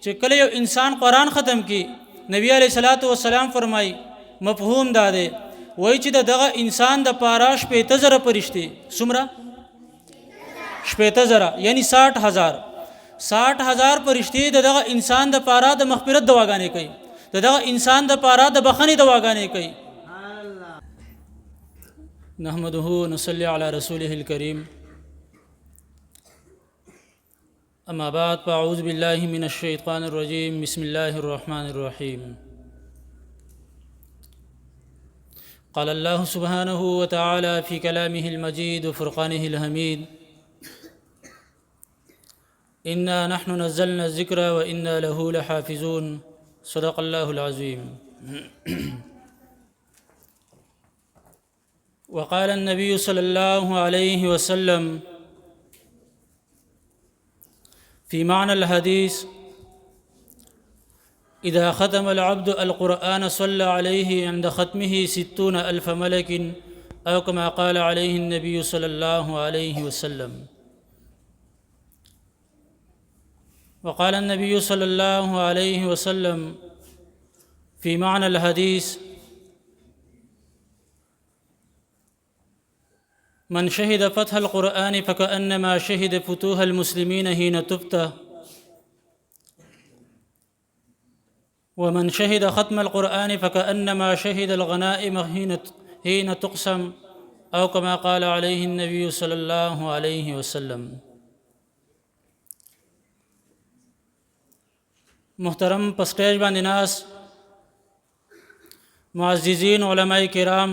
چې کله یو انسان قرآن ختم کی نبی علیہ الصلوۃ والسلام فرمای مفهوم دا دی وای چې دغه انسان د پاره 15000 فرشتي څومره 15000 یعنی 60000 فرشتي دغه انسان د پاره د مغفرت دواګانې کوي دغه انسان د پاره د بخښنې دواګانې کوي نحمده ونصلي على رسوله الكريم أما بعد فأعوذ بالله من الشيطان الرجيم بسم الله الرحمن الرحيم قال الله سبحانه وتعالى في كلامه المجيد وفرقانه الحميد إنا نحن نزلنا الذكر وإنا له لحافظون صدق الله العظيم وقال النبي صلى الله عليه وسلم في معنى الحديث إذا ختم العبد القرآن صلى عليه عند ختمه 60,000 ملك أو كما قال عليه النبي صلى الله عليه وسلم وقال النبي صلى الله عليه وسلم في معنى الحديث من شهد فتح القرآن فكأنما شهد فتوح المسلمين حين تفتح ومن شهد ختم القرآن فكأنما شهد الغنائم حين تقسم أو كما قال عليه النبي صلى الله عليه وسلم محترم پسٹیج باندې ناس معززین علماء کرام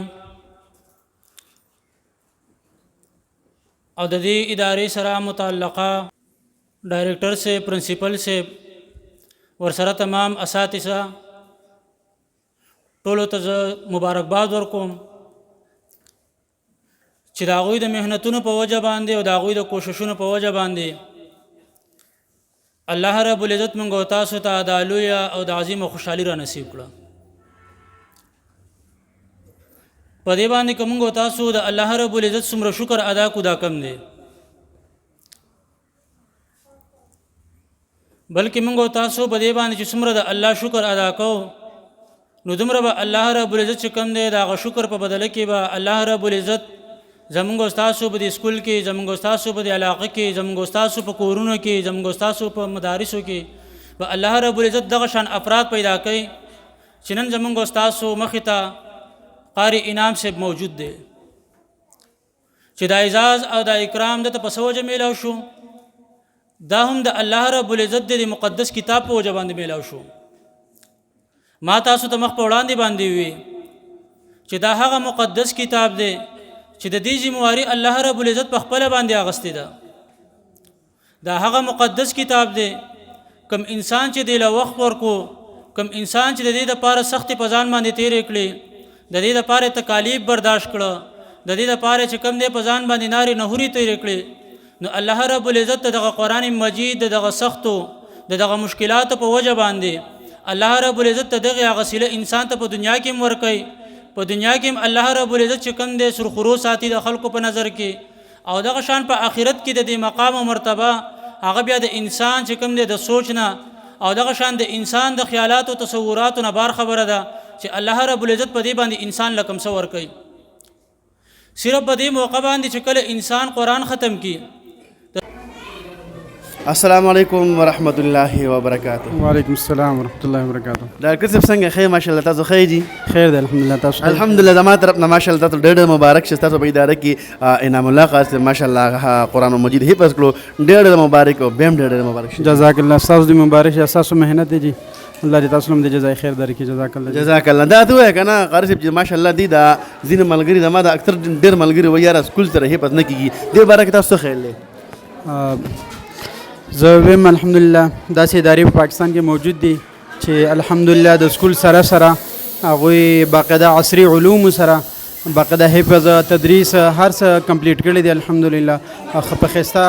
او د دې ادارې سره متعلقه ډایریکټر سے پرنسپل سے ورسره تمام اساتذه ټولو ته مبارکباد ورکوم چې د هغوی د محنتونو په وجه باندې او د هغوی د کوششونو په وجه باندې الله رب العزت موږ او تاسو ته د لویه او د عظیمه خوشحالي را نصیب کړه په دې باندې که موږ او تاسو د الله رب العزت څومره شکر ادا کو دا کم دی بلکې موږ او تاسو په دې باندې چې څومره د الله شکر ادا کوو نو دومره به الله رب العزت چې کم دی د هغه شکر په بدله کې به الله رب العزت زموږ او تاسو په دې سکول کې زموږ او تاسو په دې علاقه کې زموږ او تاسو په کورونو کې زموږ او تاسو په مدارسو کې به الله رب العزت دغه شان افراد پیدا کوي چې نن زموږ او تاسو مخې ته قاری انعام صاحب موجود دی چې د اعزاز او د اکرام د په سوجه میلاو شو دا هم د الله رب العزت د مقدس کتاب په وجه باندې میلاو شو ما تاسو ته مخ په وړاندې باندې وي چې دا هغه مقدس کتاب دی چې د دې ذمہواری الله رب العزت په خپل باندې اغستې ده دا هغه مقدس کتاب دی کم انسان چې د وخت ورکو کم انسان چې د دې لپاره سخت په ځان باندې تیرې کړې د دې لپاره تکالیف برداشت کړه د دې لپاره چې کم دې په ځان باندې ناری نهوري تیرې کړې نو الله رب العزت دغه قرآن مجید دغه سختو دغه مشکلات په وجه باندې الله رب العزت دغه غسیله انسان ته په دنیا کې ورکړي په دنیا کې الله رب العزت چې کم دې سرخرو ساتي د خلکو په نظر کې او دغه شان په آخرت کې د دې مقام او مرتبه هغه بیا د انسان چې کم دې د سوچ نه او دغه شان د انسان د خیالات او تصوراتو نه بار خبره ده چې الله رب العزت په دې باندې انسان لکم څور کوي صرف په دې موقع باندې چې کله انسان قرآن ختم کی. السلام علیکم ورحمۃ اللہ وبرکاتہ. وعلیکم السلام ورحمۃ اللہ وبرکاتہ. ډاکټر صاحب څنګه خیر ماشاءالله تاسو خیر دي؟ خیر دی الحمدلله. تاسو الحمدلله زما طرف نه ماشاءالله تاسو ډېر مبارک شه. تاسو په اداره کې انعام الله خاص ماشاءالله قرآن مجید حفظ کړو ډېر مبارک او بهم ډېر مبارک شه. جزاک الله. تاسو دې مبارک شه. تاسو مهنت دي جی الله دې تاسو هم دې جزای خیر درکړي. جزاک الله. جزاک الله. دا ته وای کنه قاری صاحب ماشاءالله دي دا زین ملګری زما دا اکثر ډېر ملګری و یاره سکول سره حفظ نه کیږي دې باره کې تاسو خیر لې. زه ویم الحمدلله داسې ادارې په پاکستان کې موجود دي چې الحمدلله د سکول سره سره هغوی باقاعده عصري علوم سره باقاعده حفظ تدریس هر څه کمپلیټ کړی دی الحمدلله په ښایسته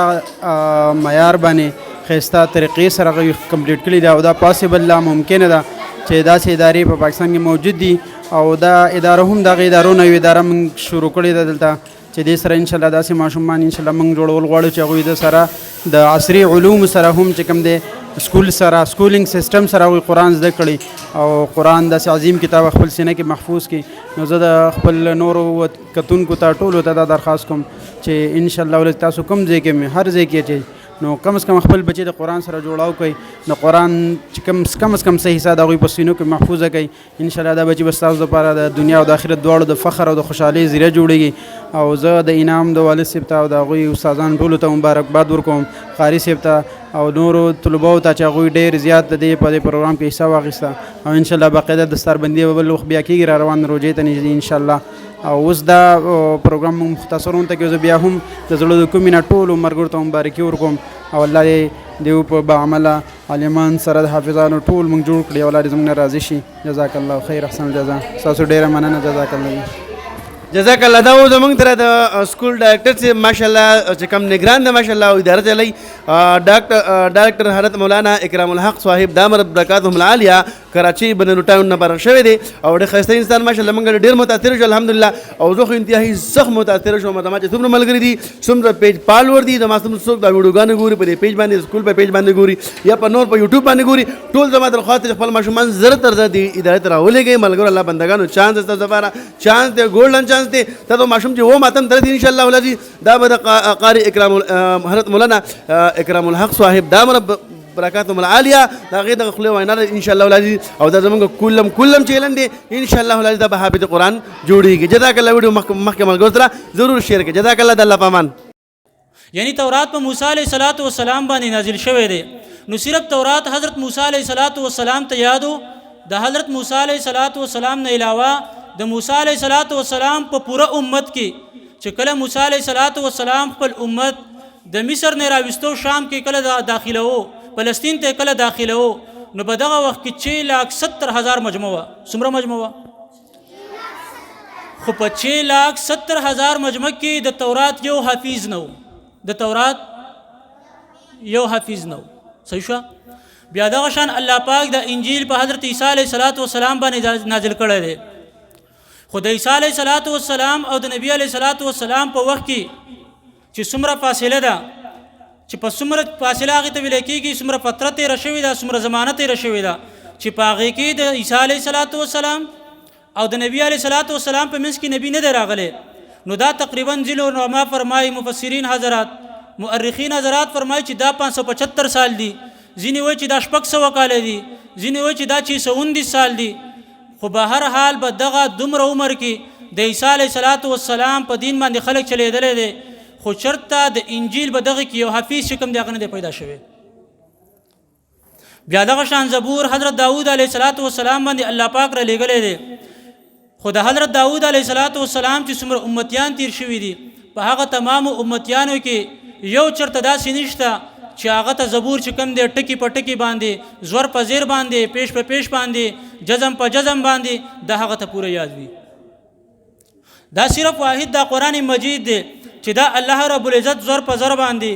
معیار باندې ښایسته طریقې سره هغوی کمپلیټ کړي دی او دا پاسبل لا ممکنه ده چې داسې ادارې په پاکستان کې موجود دي او دا اداره هم دغه ادارو نه یو اداره موږ شروع کړې ده دلته چې دې سره انشاءالله داسې ماشومان انشاءالله موږ جوړول غواړو چې هغوی د سره د عصري علومو سره هم چې کوم دی سکول سره سکولینګ سیستم سره هغوی قرآن زده کړي او قرآن داسې عظیم کتاب خپل سینه کې محفوظ کړي. نو زه د خپل نورو کتونکو ته ټولو ته دا درخواست کوم چې انشاءالله ولې تاسو کوم ځای کې مې هر ځای کې چې نو کم از کم خپل بچی د قرآن سره جوړاو کوي، د قرآن چې کم از کم صحیح حصہ د هغوی په سینو کې محفوظه کوي. انشاءالله دا بچی به ستاسو دپاره د دنیا او د آخرت دواړو د فخر او د خوشحالۍ ذریعه جوړېږي. او زه د انعام د والد صاحب ته او د هغوی استادان ټولو ته مبارکباد ورکوم، قاري صاحب ته او نورو طلباو ته چې هغوی ډېر زیات د دې په دې پروګرام کې حصه واخیسته او انشاءالله باقاعده دستاربندي به بل وخت بیا کېږي را روان روژې ته نږدې انشاءالله. او اوس دا پروګرام موږ مختصرون ته کې زه بیا هم د زړه د کومې نه ټولو ملګرو ته مبارکي ورکوم او الله دې دیو په باعمله عالمان سره د حافظانو ټول موږ جوړ کړي او الله دې زموږ نه راضي شي. جزاک الله خیر، احسن الجزا. ستاسو ډېره مننه. جزاک الله. جزاک الله. دا و زموږ سره د سکول ډایرکټر چې ماشاءالله چې کوم نگران دی ماشاءالله او اداره چلی ډاکټر حضرت مولانا اکرام الحق صاحب دامت برکاتهم العالیه کراچي بن ټاون نه بار شوی دی او ډېر ښایسته انسان ماشاءالله موږ ډېر متاثر شو الحمدلله او زه خو انتهایی سخت متاثر شوم. ما چې څومره ملګري دي څومره پیج فالوور دي د ما څوک دا ویډیوګانې ګوري په دې پیج باندې سکول په پیج باندې ګوري یا په نور په یوټیوب باندې ګوري ټول زما درخواست خپل ماشومان زر تر زر دی اداره ته راولېږئ ملګرو. الله بندګانو چانس دی ستاسو لپاره، چانس دی ګولډن چانس دی. تاسو ماشوم چې و ماتم درته انشاءالله ولدي دا به د قاری اکرام حضرت مولانا اکرام الحق صاحب دامت برکاتهم العالیه دا غي د خپل وینا ان شاء الله ولادي او دا زمونږ کلم چیلن دي ان شاء الله ولادي دا به حافظ قرآن جوړیږي. جزاک الله. ویډیو مخکې ملګرو سره ضرور شیر کړئ. جزاک الله. د الله پامان. یعنی تورات په موسی علیه السلام باندې نازل شوی دی. نو صرف تورات حضرت موسی علیه السلام ته یادو، د حضرت موسی علیه السلام نه علاوه د موسی علیه السلام په پوره امت کې چې کله موسی علیه السلام خپل امت د مصر نه راوستو شام کې کله داخلو فلسطین ته کله داخلو نو په دغه وخت کې 6,70,000 مجموعه څومره مجموعه خو په 6,70,000 مجموعه کې د تورات یو حافظ نو، د تورات یو حافظ نو. صحیح شو. بیا دغه شان الله پاک د انجیل په حضرت عیسی علیه السلام باندې نازل کړی دی. خو د عیسی علیه السلام او د نبی علیه السلام په وخت کې چې څومره فاصله ده چې په څومره فاصله هغې ته ویل کېږي څومره فتره تېره شوې ده څومره زمانه تېره شوې ده چې په هغې کې د عیسی علیه السلام او د نبی علیه السلام په منځ کې نبی نه دی راغلی. نو دا تقریبا ځینو علما فرمایي، مفسرین حضرات، مؤرخین حضرات فرمایي چې دا 575 سال دي، ځینې وایي چې دا 600 کاله دي، ځینې وایي چې دا 619 سال دي. خو به هر حال به دغه دومره عمر کې د عیسی علیه السلام په دین باندې خلک چلیدلی دی. خو چرته د انجیل به دغه کې یو حفیظ چې کوم دی هغه نه دی پیدا شوی. بیا دغه شان زبور حضرت داود علیه السلام باندې الله پاک را لیږلی دی. خو د حضرت داود علیه السلام چې څومره امتیان تیر شوي دي په هغه تمامو امتیانو کې یو چرته داسې نشته چې هغه ته زبور چې کوم دی ټکي په ټکي باندې، زور په زیر باندې، پیش په پیش باندې، جزم په جزم باندې د هغه ته پوره یاد وي. دا صرف واحد دا قرآن مجید دی چې دا الله رب العزت زور په زور باندې،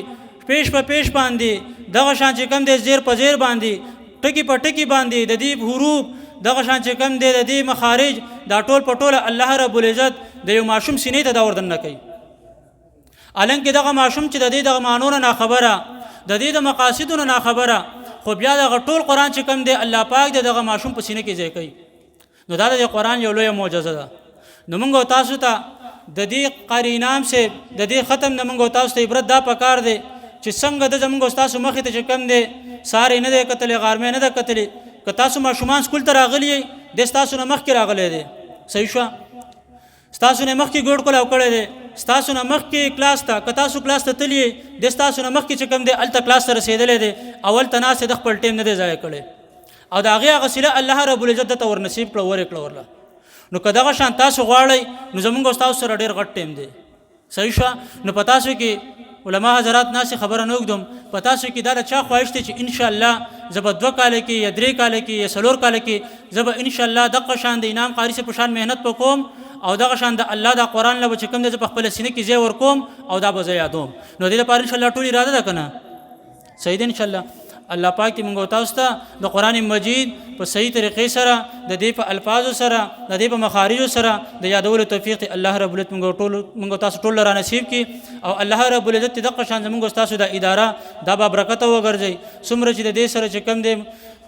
پیش په پیش باندې، دغه شان چې کوم دی زیر په زیر باندې، ټکی په ټکی باندې، د دې حروف دغه شان چې کوم دی د دې مخارج دا ټول په ټوله الله رب العزت د یو ماشوم سینې ته دا وردن نه کوي. الانکه دغه ماشوم چې د دې دغه معنو نه خبره، د دې د مقاصدونو نه خبره، خو بیا دغه ټول قرآن چې کوم دی الله پاک دغه ماشوم په سینې کې ځای کوي. نو دا د قرآن یو لویه معجزه ده. نو موږ تاسو ته د دې قاری انعام سے د دې ختم نه موږ تاسو ته عبرت دا پکار دی چې څنګه د زموږ تاسو مخې ته چې کوم دی سارې نه دی کتلې، غارمې نه ده کتلې. که تاسو ماشومان سکول ته راغلي یئ د ستاسو نه مخکې راغلی دی. صحیح شوه. ستاسو نه مخکې ګوډ کولاو کړی دی، ستاسو نه مخکې کلاس ته، که تاسو کلاس ته تللی یئ د ستاسو نه مخکې چې کوم دی هلته کلاس ته رسېدلی دی، اول ته ناست د خپل ټیم نه دی ضایع کړی او د هغې هغه صله الله رب العزت درته ورنصیب کړه، ورې کړه ورله. نو که دغه شان تاسو غواړئ نو زموږ ستاسو سره ډېر غټ ټیم دی. صحیح شوه. نو په تاسو کې علما حضرات ناسې خبره نه اوږدم، په تاسو کې دا د چا خواهش دی چې انشاءالله زه به 2 کاله کې یا 3 کاله کې یا 4 کاله کې زه به انشاءالله دغه شان د انعام قاري صاحب په شان محنت وکوم او دغه شان د الله د قرآن له به چې کوم دی زه په خپله سینې کې ځای ورکوم او دا به زه یادوم. نو دې لپاره انشاءالله ټول اراده ده که نه؟ صحیح دی انشاءالله. الله پاک دې موږ تاسو ته د قرآن مجید په صحیح طریقې سره د دې په الفاظو سره د دې په مخارجو سره د یادولو توفیق دې الله رب العزت موږ تاسو ټول را نصیب کړي او الله رب العزت دې دغه شان زموږ تاسو د اداره دا با برکت وګرځي څومره چې د دې سره چې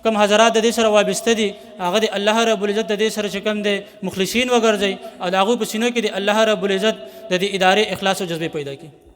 کم حضرات د دې سره وابسته دي هغه د الله رب العزت د دې سره چې کم دي مخلصین وګرځي او د هغوی په سینو کې د الله رب العزت د دې ادارې اخلاص او جذبه پیدا کړي